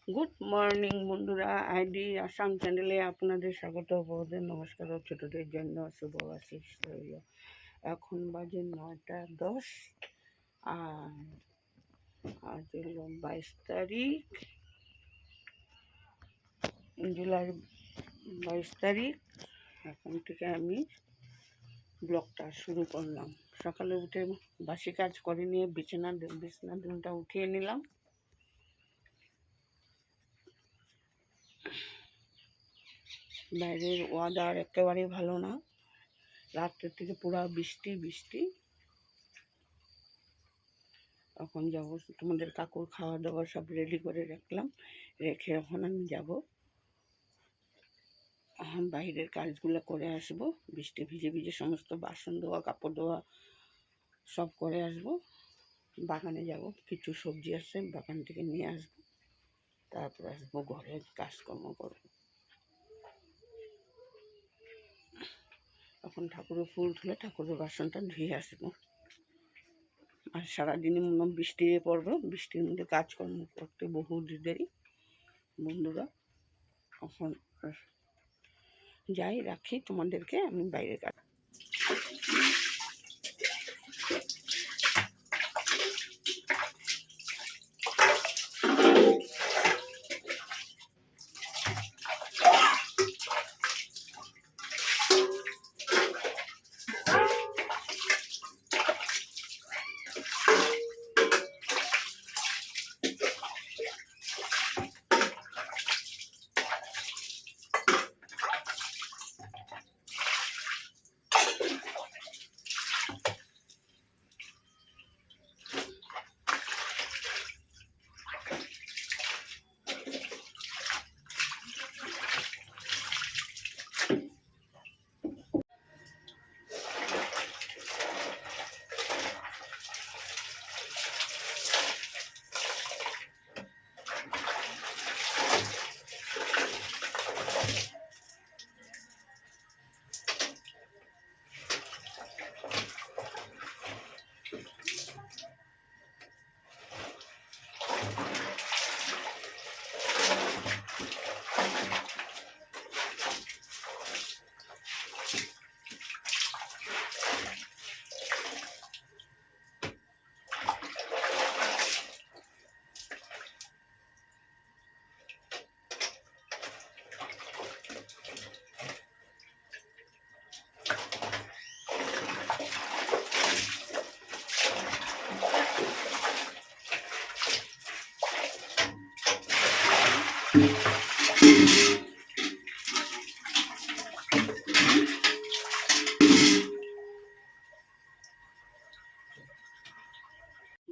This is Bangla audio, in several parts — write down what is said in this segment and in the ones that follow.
গুড মর্নিং বন্ধুরা, আইডি আসাম চ্যানেলে আপনাদের স্বাগত। বড়দের নমস্কার ও ছোটদের জন্য শুভ আশিস রইল। এখন বাজে 9টা 10 আর আজ হলো 22 তারিখ, জুলাই 22 তারিখ। এখন থেকে আমি ব্লগটা শুরু করলাম। সকালে উঠে বাসি কাজ করে নিয়ে বিছানা দুলটা উঠিয়ে নিলাম। বাইরের ওয়েদার একেবারেই ভালো না, রাত্রের থেকে পুরো বৃষ্টি। এখন যাব, তোমাদের কাকুর খাওয়া দাওয়া সব রেডি করে রাখলাম, রেখে এখন আমি যাব বাইরের কাজগুলো করে আসবো। বৃষ্টি ভিজে সমস্ত বাসন ধোয়া কাপড় ধোয়া সব করে আসবো। বাগানে যাব, কিছু সবজি আছে বাগান থেকে নিয়ে আসবো, তারপর আসবো ঘরের কাজকর্ম করবো। এখন ঠাকুরের ফুল তুলে ঠাকুরের বাসনটা ধুয়ে আসবো। আর সারাদিনই বৃষ্টি পড়বে, বৃষ্টির মধ্যে কাজকর্ম করতে বহু দেরি। বন্ধুরা এখন যাই, রাখি, তোমাদেরকে আমি বাইরে কাজ।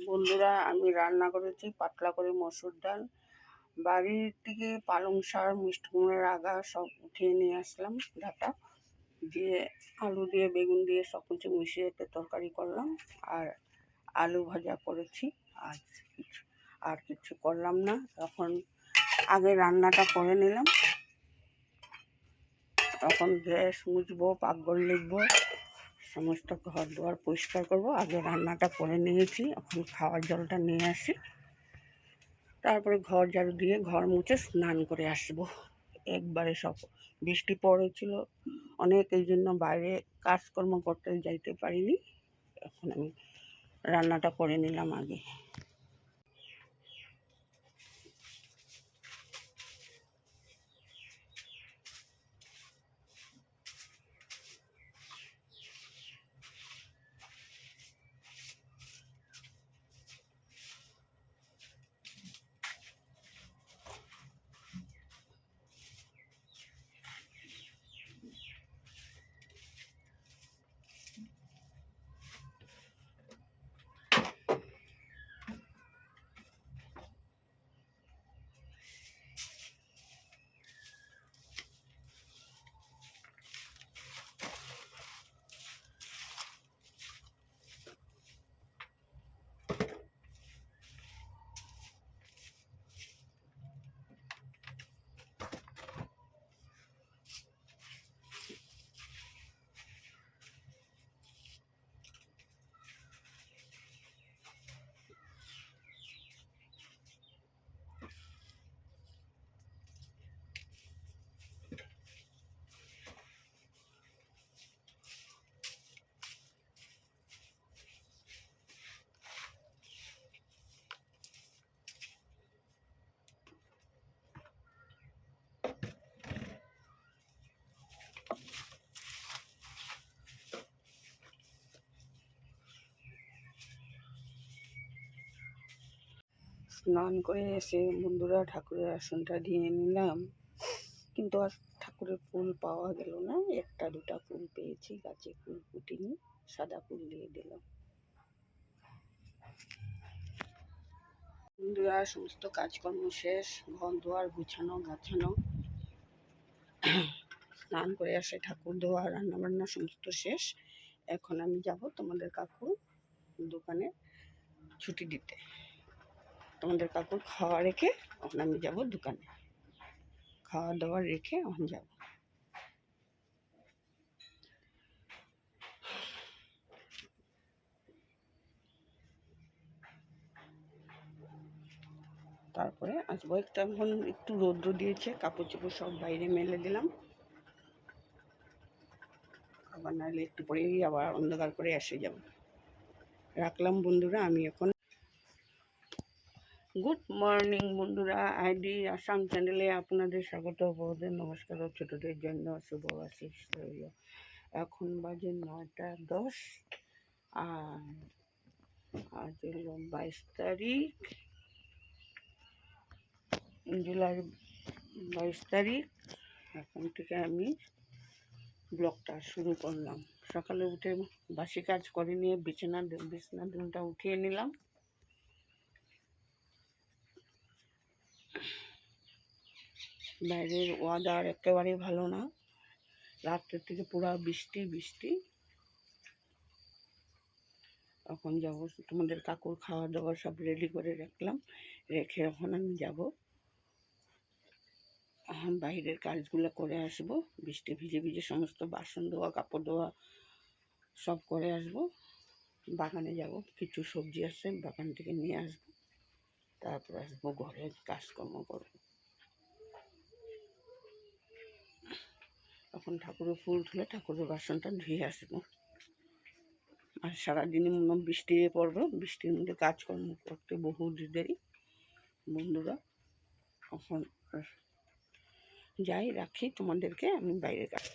বন্ধুরা, আমি রান্না করেছি পাতলা করে মসুর ডাল। বাড়ির থেকে পালং শাক, মিষ্টি কুমড়োর আগা সব উঠিয়ে নিয়ে আসলাম, ডাটা দিয়ে আলু দিয়ে বেগুন দিয়ে সব কিছু মিশিয়ে একটা তরকারি করলাম। আর আলু ভাজা করেছি। আর কিছু করলাম না। এখন আগে রান্নাটা করে নিলাম, তখন গ্যাস মুছবো, পাকঘর লিখবো, সমস্ত ঘর দুয়ার পরিষ্কার করবো। আগে রান্নাটা করে নিয়েছি, এখন খাওয়ার জলটা নিয়ে আসি, তারপরে ঘর ঝাড়ু দিয়ে ঘর মুছে স্নান করে আসবো একবারে। সব বৃষ্টি পড়েছিল অনেক, এই জন্য বাইরে কাজকর্ম করতে যাইতে পারিনি। এখন আমি রান্নাটা করে নিলাম আগে। স্নান করে এসে বন্ধুরা ঠাকুরের আসনটা দিয়ে নিলাম, কিন্তু আজ ঠাকুরের ফুল পাওয়া গেল না। একটা দুটা ফুল পেয়েছি, গাছে ফুল ফুটিনি, সাদা ফুল দিয়ে দিলাম। বন্ধুরা সমস্ত কাজকর্ম শেষ, ঘর দুয়ার গুছানো গাছানো, স্নান করে আসে ঠাকুর দেওয়া, রান্নাবান্না সমস্ত শেষ। এখন আমি যাব তোমাদের কাকুর দোকানে ছুটি দিতে। তোমাদের কাকুর খাওয়া রেখে এখন আমি যাব দোকানে, খাওয়া দাওয়া রেখে এখন যাব। তারপরে আসবো। এখন একটু রৌদ্র দিয়েছে, কাপড় চোপড় সব বাইরে মেলে দিলাম, আবার নাহলে একটু পরেই আবার অন্ধকার করে এসে যাব। রাখলাম বন্ধুরা, আমি এখন। গুড মর্নিং বন্ধুরা, আইডি আসাম চ্যানেলে আপনাদের স্বাগত, বড়দের নমস্কার ও ছোটদের জন্য শুভ আশিস রইল। এখন বাজে 9টা 10, আর আজ হলো 22 তারিখ, জুলাই 22 তারিখ। এখন থেকে আমি ব্লগটা শুরু করলাম। সকালে উঠে বাসি কাজ করে নিয়ে বিছানা দুলটা উঠিয়ে নিলাম। বাইরের ওয়েদার একেবারেই ভালো না, রাত্রের থেকে পুরো বৃষ্টি বৃষ্টি। এখন যাব, তোমাদের কাকুর খাওয়া দাওয়া সব রেডি করে রাখলাম, রেখে এখন আমি যাব বাইরের কাজগুলো করে আসবো। বৃষ্টি ভিজে ভিজে সমস্ত বাসন ধোয়া কাপড় ধোয়া সব করে আসবো। বাগানে যাব, কিছু সবজি আছে বাগান থেকে নিয়ে আসবো, তারপর আসবো ঘরের কাজকর্ম করবো। এখন ঠাকুরের ফুল তুলে ঠাকুরের বাসনটা ধুয়ে আসবো। আর সারাদিনই মনে বৃষ্টি পড়বে, বৃষ্টির মধ্যে কাজকর্ম করতে বহু দেরি। বন্ধুরা এখন যাই, রাখি, তোমাদেরকে আমি বাইরে কাজ।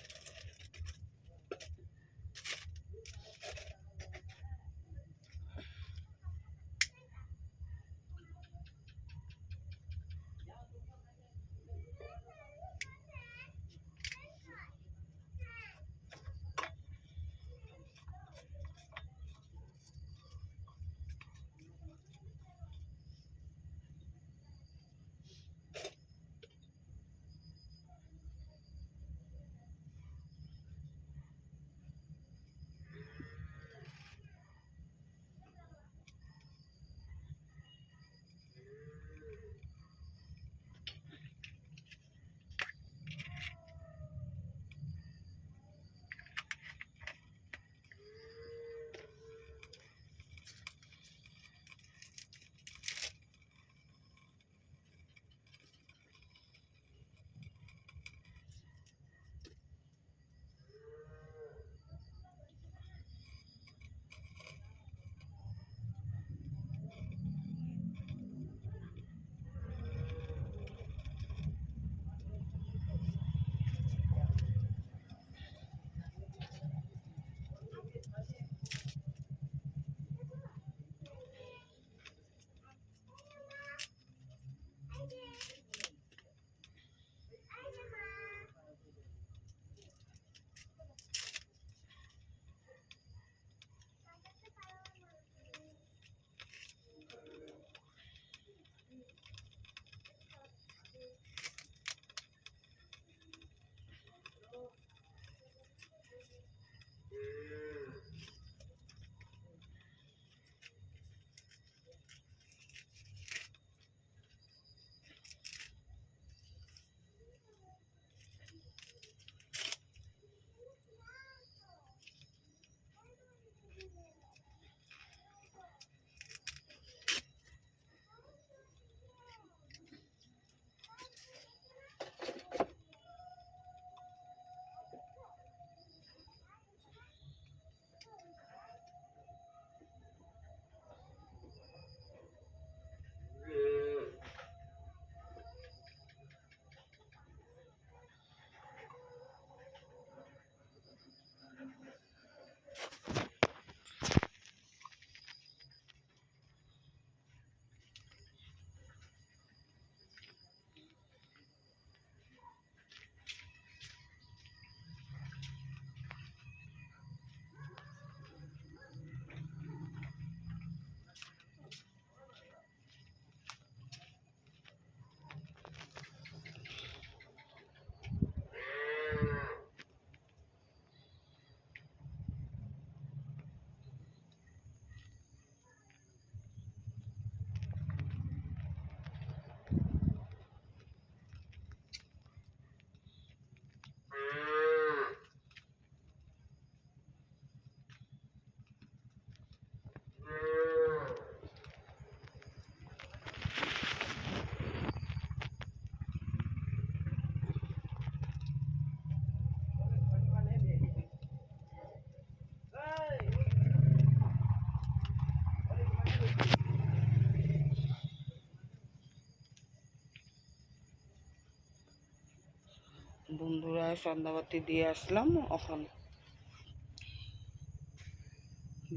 বন্ধুরা সন্ধ্যাবাতি দিয়ে আসলাম, এখন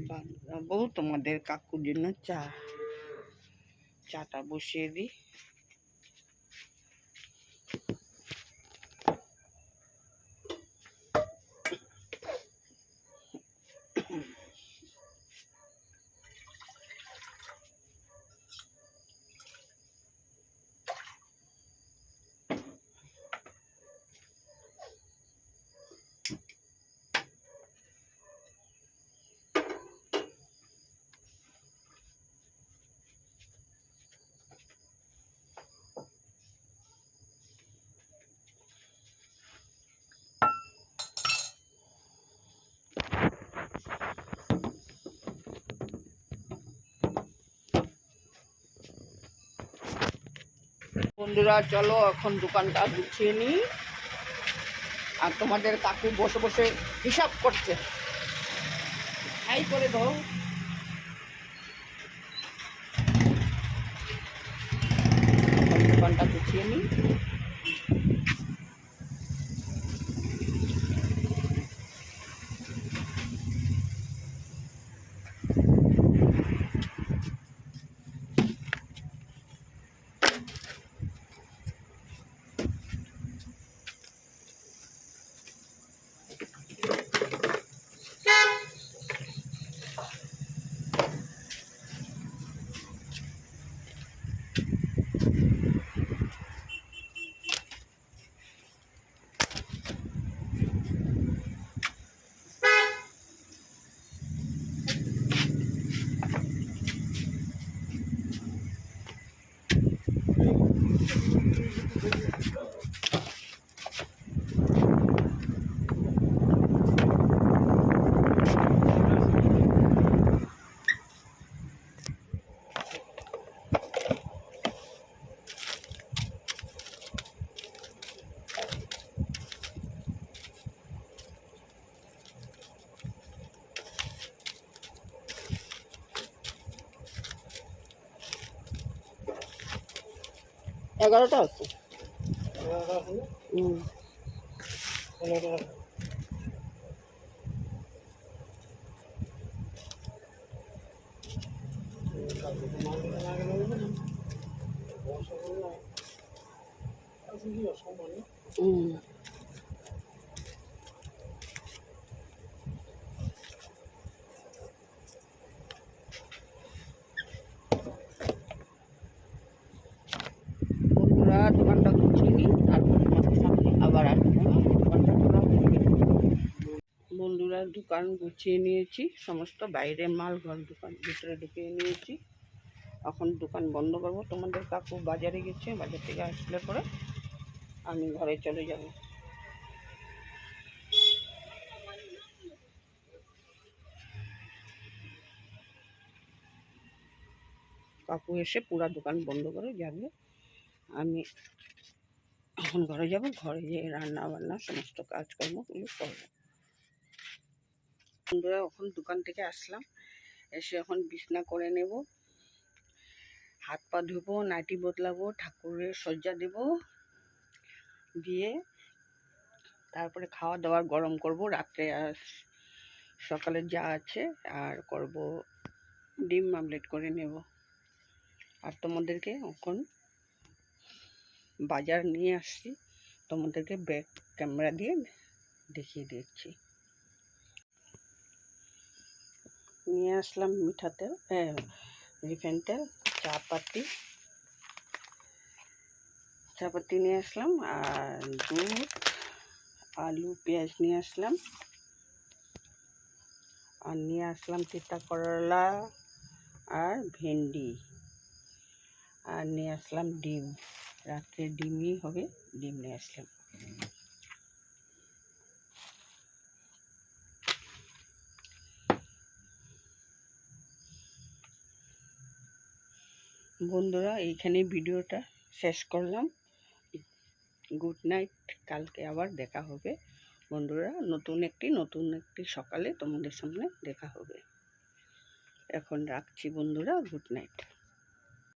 বানাবো তোমাদের কাকুর জন্য চাটা বসিয়ে দিই। বন্ধুরা চলো এখন দোকানটা গুছিয়ে নিই। আর তোমাদের কাকু বসে বসে হিসাব করছে, হাই করে দাও। দোকানটা গুছিয়ে নিই। এগারোটা আছে। বন্ধুরা দোকানটা গুছিয়ে নিই, তারপর তোমাদের সামনে আবার আসবো। বন্ধুরা দোকান গুছিয়ে নিয়েছি, সমস্ত বাইরের মাল ঘর দোকান ভিতরে ঢুকিয়ে নিয়েছি। এখন দোকান বন্ধ করবো। তোমাদের কাকু বাজারে গেছে, বাজার থেকে আসলে পরে আমি ঘরে চলে যাব। কাকু এসে পুরা দোকান বন্ধ করে যাবে, আমি এখন ঘরে যাব। ঘরে গিয়ে রান্না বান্না সমস্ত কাজকর্মগুলো করবো। বন্ধুরা এখন দোকান থেকে আসলাম, এসে এখন বিছনা করে নেব, হাত পা ধুবো, নাইটি বদলাবো, ঠাকুরের সজ্জা দেব, দিয়ে তারপরে খাওয়া দাওয়া গরম করব। রাত্রে আর সকালে যা আছে আর করব, ডিম আমলেট করে নেব। আর তোমাদেরকে এখন বাজার নিয়ে আসছি, তোমাদেরকে ব্যাক ক্যামেরা দিয়ে দেখিয়ে দিচ্ছি। নিয়ে আসলাম মিঠা তেল, রিফাইন তেল, চাপাতি নিয়ে আসলাম, আর দুধ, আলু পেঁয়াজ নিয়ে আসলাম, আর নিয়ে আসলাম তিতা করলা আর ভেন্ডি, আর নিয়ে আসলাম ডিম। রাত্রে ডিমই হবে, ডিম নিয়ে আসলাম। বন্ধুরা এইখানে ভিডিওটা শেষ করলাম। গুড নাইট, কালকে আবার দেখা হবে। বন্ধুরা নতুন একটি সকালে তোমাদের সামনে দেখা হবে। এখন রাখছি বন্ধুরা, গুড নাইট।